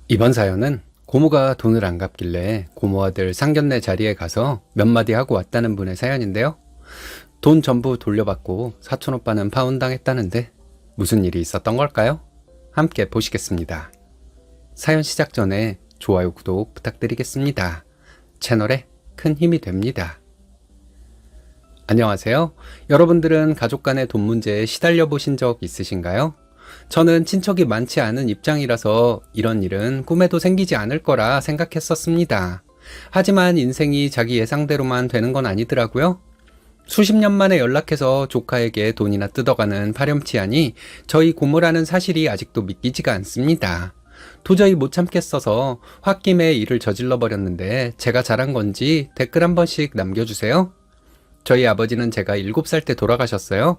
이번 사연은 고모가 돈을 안 갚길래 고모 아들 상견례 자리에 가서 몇 마디 하고 왔다는 분의 사연인데요. 돈 전부 돌려받고 사촌 오빠는 파혼당했다는데 무슨 일이 있었던 걸까요? 함께 보시겠습니다. 사연 시작 전에 좋아요, 구독 부탁드리겠습니다. 채널에 큰 힘이 됩니다. 안녕하세요. 여러분들은 가족 간의 돈 문제에 시달려 보신 적 있으신가요? 저는 친척이 많지 않은 입장이라서 이런 일은 꿈에도 생기지 않을 거라 생각했었습니다. 하지만 인생이 자기 예상대로만 되는 건 아니더라고요. 수십 년 만에 연락해서 조카에게 돈이나 뜯어가는 파렴치하니 저희 고모라는 사실이 아직도 믿기지가 않습니다. 도저히 못 참겠어서 홧김에 일을 저질러 버렸는데 제가 잘한 건지 댓글 한 번씩 남겨주세요. 저희 아버지는 제가 7살 때 돌아가셨어요.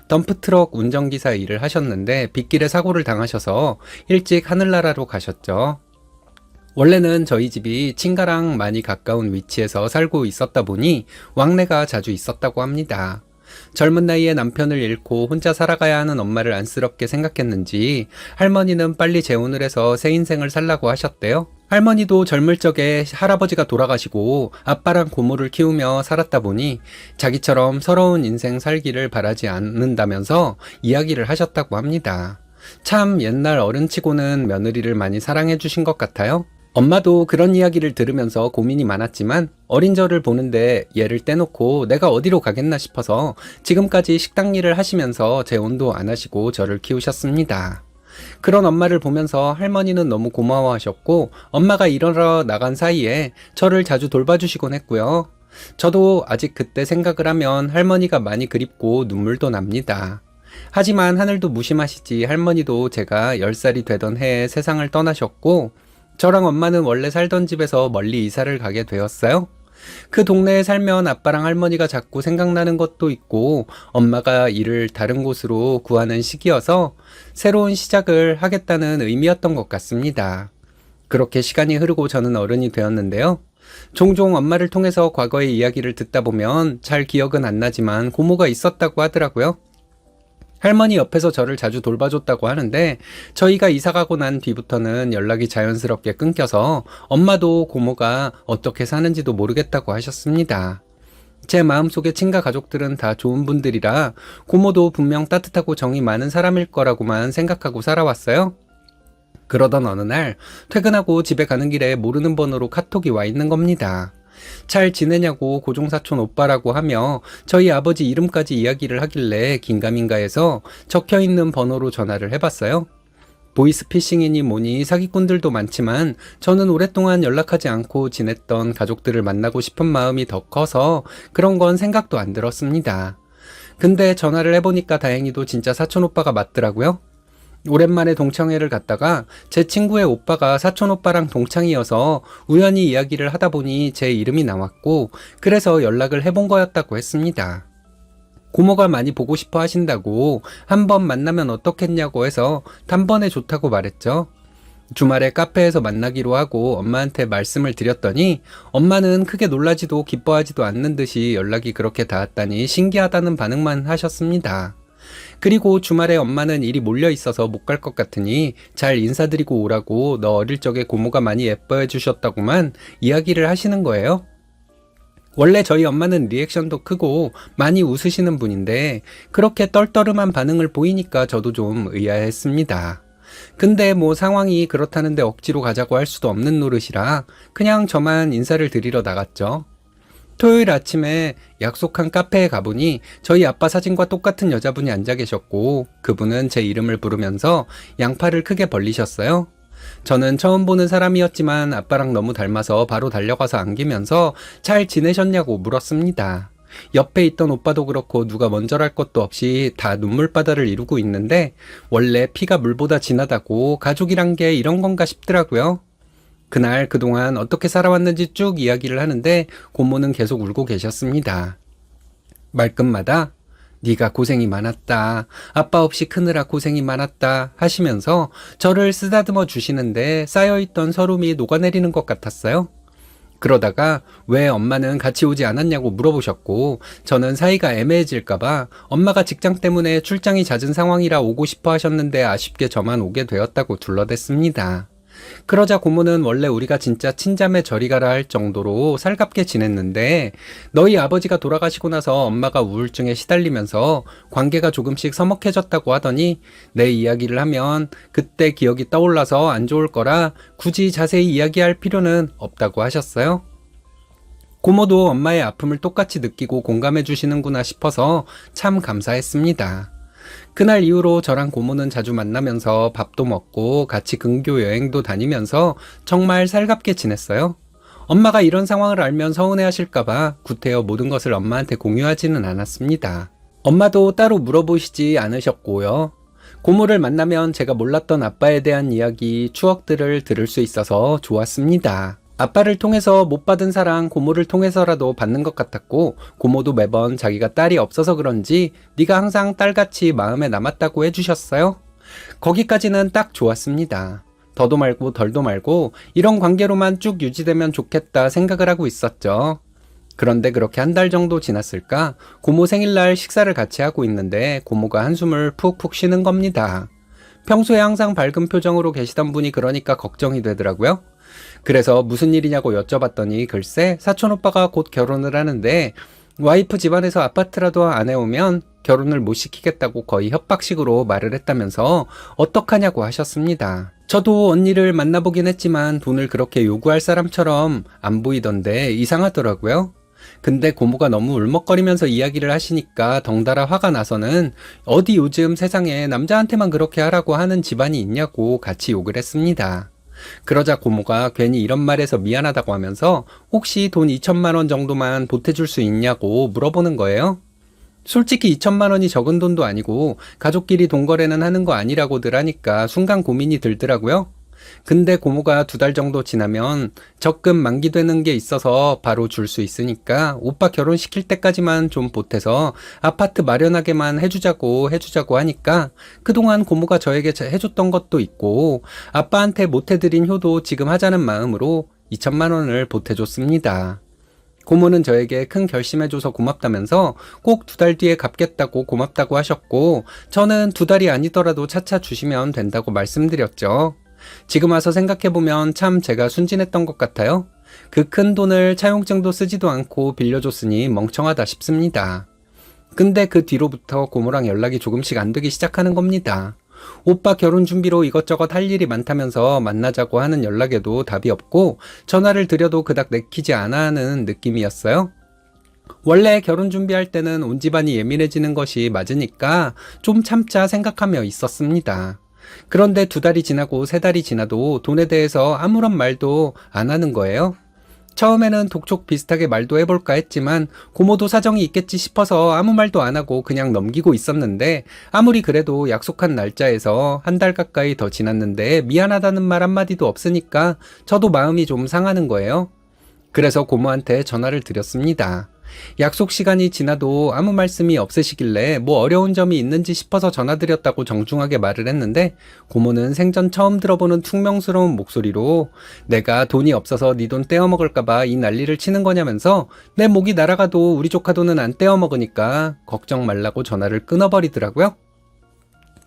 덤프트럭 운전기사 일을 하셨는데 빗길에 사고를 당하셔서 일찍 하늘나라로 가셨죠. 원래는 저희 집이 친가랑 많이 가까운 위치에서 살고 있었다 보니 왕래가 자주 있었다고 합니다. 젊은 나이에 남편을 잃고 혼자 살아가야 하는 엄마를 안쓰럽게 생각했는지 할머니는 빨리 재혼을 해서 새 인생을 살라고 하셨대요. 할머니도 젊을 적에 할아버지가 돌아가시고 아빠랑 고모를 키우며 살았다 보니 자기처럼 서러운 인생 살기를 바라지 않는다면서 이야기를 하셨다고 합니다. 참 옛날 어른치고는 며느리를 많이 사랑해 주신 것 같아요. 엄마도 그런 이야기를 들으면서 고민이 많았지만 어린 저를 보는데 얘를 떼놓고 내가 어디로 가겠나 싶어서 지금까지 식당 일을 하시면서 재혼도 안 하시고 저를 키우셨습니다. 그런 엄마를 보면서 할머니는 너무 고마워하셨고 엄마가 일하러 나간 사이에 저를 자주 돌봐주시곤 했고요. 저도 아직 그때 생각을 하면 할머니가 많이 그립고 눈물도 납니다. 하지만 하늘도 무심하시지 할머니도 제가 10살이 되던 해에 세상을 떠나셨고 저랑 엄마는 원래 살던 집에서 멀리 이사를 가게 되었어요. 그 동네에 살면 아빠랑 할머니가 자꾸 생각나는 것도 있고 엄마가 일을 다른 곳으로 구하는 시기여서 새로운 시작을 하겠다는 의미였던 것 같습니다. 그렇게 시간이 흐르고 저는 어른이 되었는데요. 종종 엄마를 통해서 과거의 이야기를 듣다 보면 잘 기억은 안 나지만 고모가 있었다고 하더라고요. 할머니 옆에서 저를 자주 돌봐줬다고 하는데 저희가 이사가고 난 뒤부터는 연락이 자연스럽게 끊겨서 엄마도 고모가 어떻게 사는지도 모르겠다고 하셨습니다. 제 마음속에 친가 가족들은 다 좋은 분들이라 고모도 분명 따뜻하고 정이 많은 사람일 거라고만 생각하고 살아왔어요. 그러던 어느 날 퇴근하고 집에 가는 길에 모르는 번호로 카톡이 와 있는 겁니다. 잘 지내냐고 고종사촌 오빠라고 하며 저희 아버지 이름까지 이야기를 하길래 긴가민가 해서 적혀있는 번호로 전화를 해봤어요. 보이스피싱이니 뭐니 사기꾼들도 많지만 저는 오랫동안 연락하지 않고 지냈던 가족들을 만나고 싶은 마음이 더 커서 그런 건 생각도 안 들었습니다. 근데 전화를 해보니까 다행히도 진짜 사촌 오빠가 맞더라고요. 오랜만에 동창회를 갔다가 제 친구의 오빠가 사촌 오빠랑 동창이어서 우연히 이야기를 하다 보니 제 이름이 나왔고 그래서 연락을 해본 거였다고 했습니다. 고모가 많이 보고 싶어 하신다고 한번 만나면 어떻겠냐고 해서 단번에 좋다고 말했죠. 주말에 카페에서 만나기로 하고 엄마한테 말씀을 드렸더니 엄마는 크게 놀라지도 기뻐하지도 않는 듯이 연락이 그렇게 닿았다니 신기하다는 반응만 하셨습니다. 그리고 주말에 엄마는 일이 몰려 있어서 못 갈 것 같으니 잘 인사드리고 오라고 너 어릴 적에 고모가 많이 예뻐해 주셨다고만 이야기를 하시는 거예요. 원래 저희 엄마는 리액션도 크고 많이 웃으시는 분인데 그렇게 떨떠름한 반응을 보이니까 저도 좀 의아했습니다. 근데 뭐 상황이 그렇다는데 억지로 가자고 할 수도 없는 노릇이라 그냥 저만 인사를 드리러 나갔죠. 토요일 아침에 약속한 카페에 가보니 저희 아빠 사진과 똑같은 여자분이 앉아 계셨고 그분은 제 이름을 부르면서 양팔을 크게 벌리셨어요. 저는 처음 보는 사람이었지만 아빠랑 너무 닮아서 바로 달려가서 안기면서 잘 지내셨냐고 물었습니다. 옆에 있던 오빠도 그렇고 누가 먼저랄 것도 없이 다 눈물바다를 이루고 있는데 원래 피가 물보다 진하다고 가족이란 게 이런 건가 싶더라고요. 그날 그동안 어떻게 살아왔는지 쭉 이야기를 하는데 고모는 계속 울고 계셨습니다. 말끝마다 네가 고생이 많았다. 아빠 없이 크느라 고생이 많았다 하시면서 저를 쓰다듬어 주시는데 쌓여있던 서름이 녹아내리는 것 같았어요. 그러다가 왜 엄마는 같이 오지 않았냐고 물어보셨고 저는 사이가 애매해질까봐 엄마가 직장 때문에 출장이 잦은 상황이라 오고 싶어 하셨는데 아쉽게 저만 오게 되었다고 둘러댔습니다. 그러자 고모는 원래 우리가 진짜 친자매 저리 가라 할 정도로 살갑게 지냈는데 너희 아버지가 돌아가시고 나서 엄마가 우울증에 시달리면서 관계가 조금씩 서먹해졌다고 하더니 내 이야기를 하면 그때 기억이 떠올라서 안 좋을 거라 굳이 자세히 이야기할 필요는 없다고 하셨어요. 고모도 엄마의 아픔을 똑같이 느끼고 공감해 주시는구나 싶어서 참 감사했습니다. 그날 이후로 저랑 고모는 자주 만나면서 밥도 먹고 같이 근교 여행도 다니면서 정말 살갑게 지냈어요. 엄마가 이런 상황을 알면 서운해 하실까봐 구태여 모든 것을 엄마한테 공유하지는 않았습니다. 엄마도 따로 물어보시지 않으셨고요. 고모를 만나면 제가 몰랐던 아빠에 대한 이야기, 추억들을 들을 수 있어서 좋았습니다. 아빠를 통해서 못 받은 사랑 고모를 통해서라도 받는 것 같았고 고모도 매번 자기가 딸이 없어서 그런지 네가 항상 딸같이 마음에 남았다고 해주셨어요. 거기까지는 딱 좋았습니다. 더도 말고 덜도 말고 이런 관계로만 쭉 유지되면 좋겠다 생각을 하고 있었죠. 그런데 그렇게 한 달 정도 지났을까 고모 생일날 식사를 같이 하고 있는데 고모가 한숨을 푹푹 쉬는 겁니다. 평소에 항상 밝은 표정으로 계시던 분이 그러니까 걱정이 되더라고요. 그래서 무슨 일이냐고 여쭤봤더니 글쎄 사촌오빠가 곧 결혼을 하는데 와이프 집안에서 아파트라도 안 해오면 결혼을 못 시키겠다고 거의 협박식으로 말을 했다면서 어떡하냐고 하셨습니다. 저도 언니를 만나보긴 했지만 돈을 그렇게 요구할 사람처럼 안 보이던데 이상하더라고요. 근데 고모가 너무 울먹거리면서 이야기를 하시니까 덩달아 화가 나서는 어디 요즘 세상에 남자한테만 그렇게 하라고 하는 집안이 있냐고 같이 욕을 했습니다. 그러자 고모가 괜히 이런 말해서 미안하다고 하면서 혹시 돈 2천만 원 정도만 보태줄 수 있냐고 물어보는 거예요. 솔직히 2천만 원이 적은 돈도 아니고 가족끼리 돈 거래는 하는 거 아니라고들 하니까 순간 고민이 들더라고요. 근데 고모가 2달 정도 지나면 적금 만기되는 게 있어서 바로 줄 수 있으니까 오빠 결혼시킬 때까지만 좀 보태서 아파트 마련하게만 해주자고 하니까 그동안 고모가 저에게 해줬던 것도 있고 아빠한테 못해드린 효도 지금 하자는 마음으로 2천만 원을 보태줬습니다. 고모는 저에게 큰 결심해줘서 고맙다면서 꼭 2달 뒤에 갚겠다고 고맙다고 하셨고 저는 2달이 아니더라도 차차 주시면 된다고 말씀드렸죠. 지금 와서 생각해보면 참 제가 순진했던 것 같아요. 그 큰 돈을 차용증도 쓰지도 않고 빌려줬으니 멍청하다 싶습니다. 근데 그 뒤로부터 고모랑 연락이 조금씩 안 되기 시작하는 겁니다. 오빠 결혼 준비로 이것저것 할 일이 많다면서 만나자고 하는 연락에도 답이 없고 전화를 드려도 그닥 내키지 않아 하는 느낌이었어요. 원래 결혼 준비할 때는 온 집안이 예민해지는 것이 맞으니까 좀 참자 생각하며 있었습니다. 그런데 2달이 지나고 3달이 지나도 돈에 대해서 아무런 말도 안 하는 거예요. 처음에는 독촉 비슷하게 말도 해볼까 했지만 고모도 사정이 있겠지 싶어서 아무 말도 안 하고 그냥 넘기고 있었는데 아무리 그래도 약속한 날짜에서 1달 가까이 더 지났는데 미안하다는 말 한마디도 없으니까 저도 마음이 좀 상하는 거예요. 그래서 고모한테 전화를 드렸습니다. 약속 시간이 지나도 아무 말씀이 없으시길래 뭐 어려운 점이 있는지 싶어서 전화드렸다고 정중하게 말을 했는데 고모는 생전 처음 들어보는 퉁명스러운 목소리로 내가 돈이 없어서 네 돈 떼어먹을까봐 이 난리를 치는 거냐면서 내 목이 날아가도 우리 조카 돈은 안 떼어먹으니까 걱정 말라고 전화를 끊어버리더라고요.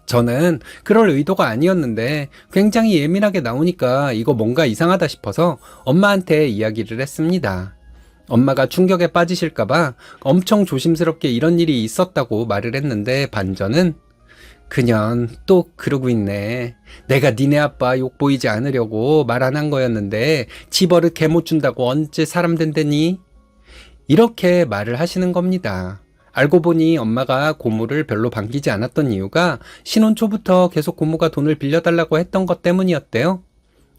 저는 그럴 의도가 아니었는데 굉장히 예민하게 나오니까 이거 뭔가 이상하다 싶어서 엄마한테 이야기를 했습니다. 엄마가 충격에 빠지실까봐 엄청 조심스럽게 이런 일이 있었다고 말을 했는데 반전은 그년 또 그러고 있네. 내가 니네 아빠 욕 보이지 않으려고 말 안 한 거였는데 집버릇 개 못 준다고 언제 사람 된다니? 이렇게 말을 하시는 겁니다. 알고 보니 엄마가 고모를 별로 반기지 않았던 이유가 신혼 초부터 계속 고모가 돈을 빌려달라고 했던 것 때문이었대요.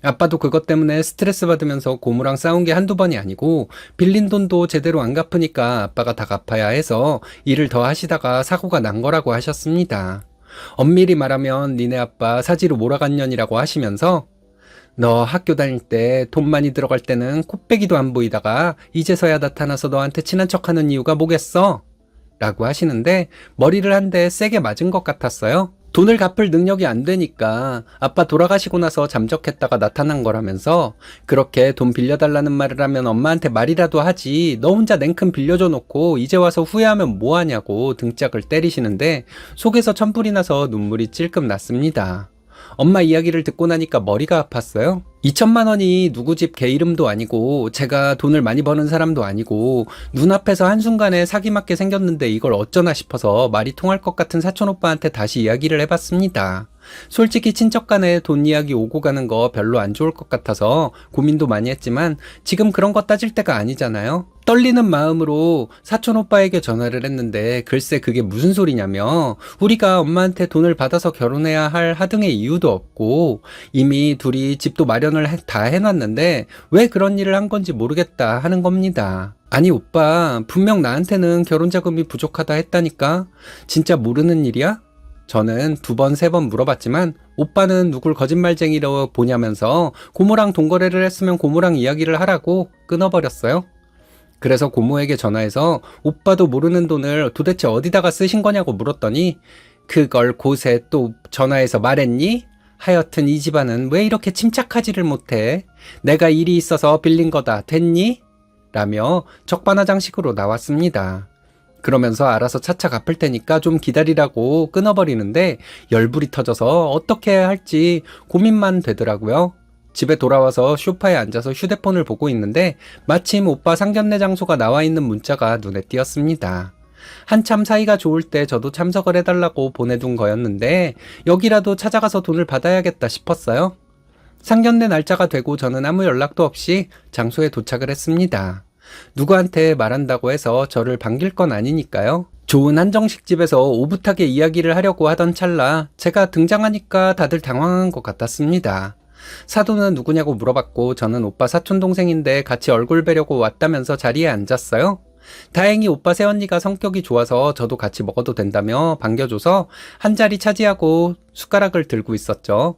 아빠도 그것 때문에 스트레스 받으면서 고모랑 싸운 게 한두 번이 아니고 빌린 돈도 제대로 안 갚으니까 아빠가 다 갚아야 해서 일을 더 하시다가 사고가 난 거라고 하셨습니다. 엄밀히 말하면 니네 아빠 사지로 몰아간 년이라고 하시면서 너 학교 다닐 때 돈 많이 들어갈 때는 코빼기도 안 보이다가 이제서야 나타나서 너한테 친한 척하는 이유가 뭐겠어? 라고 하시는데 머리를 한 대 세게 맞은 것 같았어요. 돈을 갚을 능력이 안 되니까 아빠 돌아가시고 나서 잠적했다가 나타난 거라면서 그렇게 돈 빌려달라는 말을 하면 엄마한테 말이라도 하지 너 혼자 냉큼 빌려줘 놓고 이제 와서 후회하면 뭐하냐고 등짝을 때리시는데 속에서 천불이 나서 눈물이 찔끔 났습니다. 엄마 이야기를 듣고 나니까 머리가 아팠어요. 2천만 원이 누구 집 개 이름도 아니고 제가 돈을 많이 버는 사람도 아니고 눈앞에서 한순간에 사기맞게 생겼는데 이걸 어쩌나 싶어서 말이 통할 것 같은 사촌오빠한테 다시 이야기를 해봤습니다. 솔직히 친척 간에 돈 이야기 오고 가는 거 별로 안 좋을 것 같아서 고민도 많이 했지만 지금 그런 거 따질 때가 아니잖아요. 떨리는 마음으로 사촌오빠에게 전화를 했는데 글쎄 그게 무슨 소리냐며 우리가 엄마한테 돈을 받아서 결혼해야 할 하등의 이유도 없고 이미 둘이 집도 마련을 다 해놨는데 왜 그런 일을 한 건지 모르겠다 하는 겁니다. 아니 오빠 분명 나한테는 결혼 자금이 부족하다 했다니까 진짜 모르는 일이야? 저는 2번, 3번 물어봤지만 오빠는 누굴 거짓말쟁이로 보냐면서 고모랑 돈거래를 했으면 고모랑 이야기를 하라고 끊어버렸어요. 그래서 고모에게 전화해서 오빠도 모르는 돈을 도대체 어디다가 쓰신 거냐고 물었더니 그걸 곳에 또 전화해서 말했니? 하여튼 이 집안은 왜 이렇게 침착하지를 못해? 내가 일이 있어서 빌린 거다 됐니? 라며 적반하장식으로 나왔습니다. 그러면서 알아서 차차 갚을 테니까 좀 기다리라고 끊어버리는데 열불이 터져서 어떻게 해야 할지 고민만 되더라고요. 집에 돌아와서 소파에 앉아서 휴대폰을 보고 있는데 마침 오빠 상견례 장소가 나와 있는 문자가 눈에 띄었습니다. 한참 사이가 좋을 때 저도 참석을 해달라고 보내둔 거였는데 여기라도 찾아가서 돈을 받아야겠다 싶었어요. 상견례 날짜가 되고 저는 아무 연락도 없이 장소에 도착을 했습니다. 누구한테 말한다고 해서 저를 반길 건 아니니까요. 좋은 한정식집에서 오붓하게 이야기를 하려고 하던 찰나 제가 등장하니까 다들 당황한 것 같았습니다. 사돈은 누구냐고 물어봤고 저는 오빠 사촌동생인데 같이 얼굴 뵈려고 왔다면서 자리에 앉았어요. 다행히 오빠 새언니가 성격이 좋아서 저도 같이 먹어도 된다며 반겨줘서 한 자리 차지하고 숟가락을 들고 있었죠.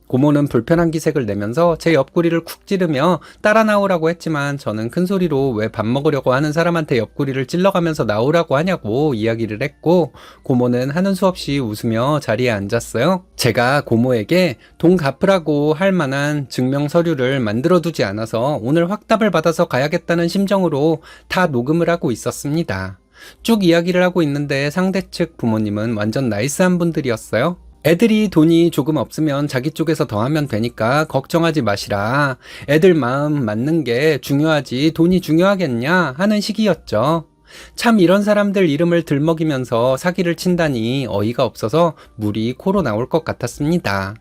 고모는 불편한 기색을 내면서 제 옆구리를 쿡 찌르며 따라 나오라고 했지만 저는 큰 소리로 왜 밥 먹으려고 하는 사람한테 옆구리를 찔러가면서 나오라고 하냐고 이야기를 했고 고모는 하는 수 없이 웃으며 자리에 앉았어요. 제가 고모에게 돈 갚으라고 할 만한 증명 서류를 만들어두지 않아서 오늘 확답을 받아서 가야겠다는 심정으로 다 녹음을 하고 있었습니다. 쭉 이야기를 하고 있는데 상대 측 부모님은 완전 나이스한 분들이었어요. 애들이 돈이 조금 없으면 자기 쪽에서 더 하면 되니까 걱정하지 마시라. 애들 마음 맞는 게 중요하지 돈이 중요하겠냐 하는 식이었죠. 참 이런 사람들 이름을 들먹이면서 사기를 친다니 어이가 없어서 물이 코로 나올 것 같았습니다.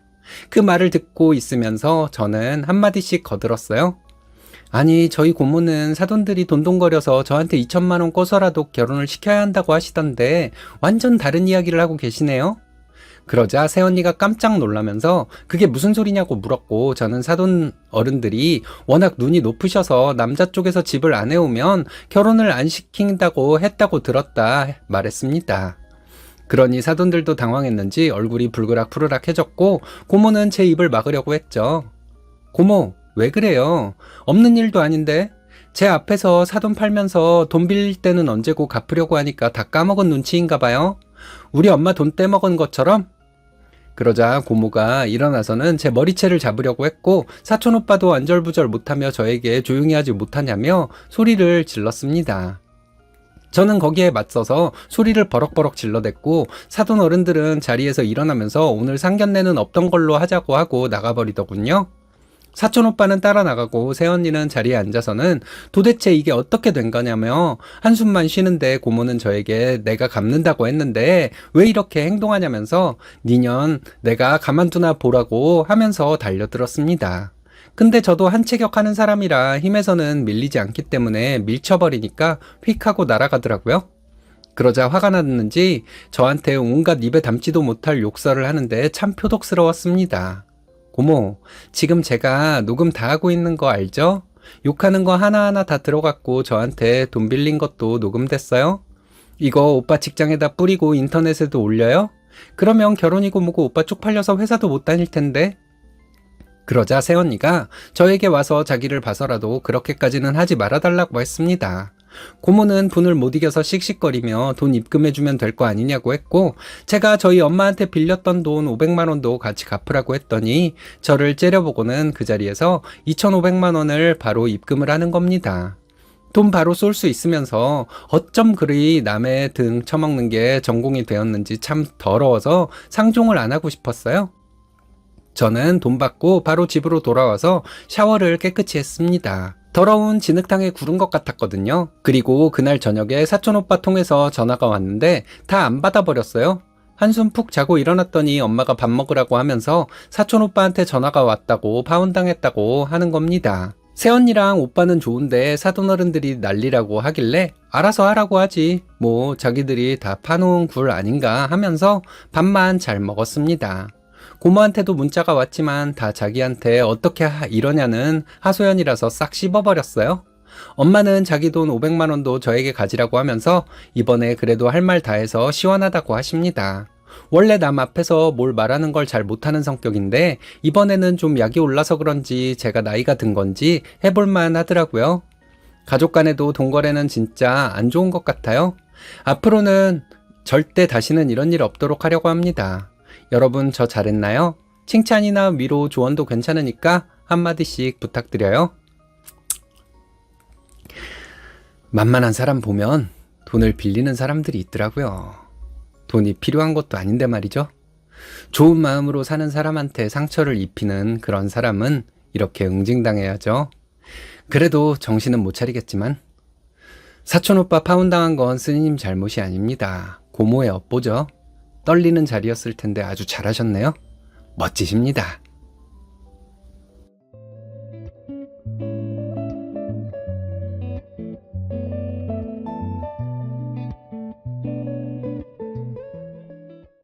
그 말을 듣고 있으면서 저는 한마디씩 거들었어요. 아니 저희 고모는 사돈들이 돈돈거려서 저한테 2천만 원 꿔서라도 결혼을 시켜야 한다고 하시던데 완전 다른 이야기를 하고 계시네요. 그러자 새언니가 깜짝 놀라면서 그게 무슨 소리냐고 물었고 저는 사돈 어른들이 워낙 눈이 높으셔서 남자 쪽에서 집을 안 해오면 결혼을 안 시킨다고 했다고 들었다 말했습니다. 그러니 사돈들도 당황했는지 얼굴이 불그락푸르락해졌고 고모는 제 입을 막으려고 했죠. 고모 왜 그래요? 없는 일도 아닌데 제 앞에서 사돈 팔면서 돈 빌릴 때는 언제고 갚으려고 하니까 다 까먹은 눈치인가 봐요. 우리 엄마 돈 떼먹은 것처럼? 그러자 고모가 일어나서는 제 머리채를 잡으려고 했고 사촌오빠도 안절부절 못하며 저에게 조용히 하지 못하냐며 소리를 질렀습니다. 저는 거기에 맞서서 소리를 버럭버럭 질러댔고 사돈 어른들은 자리에서 일어나면서 오늘 상견례는 없던 걸로 하자고 하고 나가버리더군요. 사촌오빠는 따라 나가고 새언니는 자리에 앉아서는 도대체 이게 어떻게 된 거냐며 한숨만 쉬는데 고모는 저에게 내가 갚는다고 했는데 왜 이렇게 행동하냐면서 니년 내가 가만두나 보라고 하면서 달려들었습니다. 근데 저도 한체격하는 사람이라 힘에서는 밀리지 않기 때문에 밀쳐버리니까 휙 하고 날아가더라고요. 그러자 화가 났는지 저한테 온갖 입에 담지도 못할 욕설을 하는데 참 표독스러웠습니다. 고모, 지금 제가 녹음 다 하고 있는 거 알죠? 욕하는 거 하나하나 다 들어갔고 저한테 돈 빌린 것도 녹음됐어요? 이거 오빠 직장에다 뿌리고 인터넷에도 올려요? 그러면 결혼이고 뭐고 오빠 쪽팔려서 회사도 못 다닐 텐데. 그러자 새언니가 저에게 와서 자기를 봐서라도 그렇게까지는 하지 말아달라고 했습니다. 고모는 분을 못 이겨서 씩씩거리며 돈 입금해주면 될 거 아니냐고 했고 제가 저희 엄마한테 빌렸던 돈 500만 원도 같이 갚으라고 했더니 저를 째려보고는 그 자리에서 2,500만 원을 바로 입금을 하는 겁니다. 돈 바로 쏠 수 있으면서 어쩜 그리 남의 등 처먹는 게 전공이 되었는지 참 더러워서 상종을 안 하고 싶었어요. 저는 돈 받고 바로 집으로 돌아와서 샤워를 깨끗이 했습니다. 더러운 진흙탕에 구른 것 같았거든요. 그리고 그날 저녁에 사촌오빠 통해서 전화가 왔는데 다 안 받아버렸어요. 한숨 푹 자고 일어났더니 엄마가 밥 먹으라고 하면서 사촌오빠한테 전화가 왔다고 파혼당했다고 하는 겁니다. 새언니랑 오빠는 좋은데 사돈어른들이 난리라고 하길래 알아서 하라고 하지. 뭐 자기들이 다 파놓은 굴 아닌가 하면서 밥만 잘 먹었습니다. 고모한테도 문자가 왔지만 다 자기한테 어떻게 이러냐는 하소연이라서 싹 씹어버렸어요. 엄마는 자기 돈 500만 원도 저에게 가지라고 하면서 이번에 그래도 할 말 다 해서 시원하다고 하십니다. 원래 남 앞에서 뭘 말하는 걸 잘 못하는 성격인데 이번에는 좀 약이 올라서 그런지 제가 나이가 든 건지 해볼만 하더라고요. 가족 간에도 돈 거래는 진짜 안 좋은 것 같아요. 앞으로는 절대 다시는 이런 일 없도록 하려고 합니다. 여러분 저 잘했나요? 칭찬이나 위로 조언도 괜찮으니까 한마디씩 부탁드려요. 만만한 사람 보면 돈을 빌리는 사람들이 있더라고요. 돈이 필요한 것도 아닌데 말이죠. 좋은 마음으로 사는 사람한테 상처를 입히는 그런 사람은 이렇게 응징당해야죠. 그래도 정신은 못 차리겠지만 사촌오빠 파혼당한 건 스님 잘못이 아닙니다. 고모의 업보죠. 떨리는 자리였을 텐데 아주 잘하셨네요. 멋지십니다.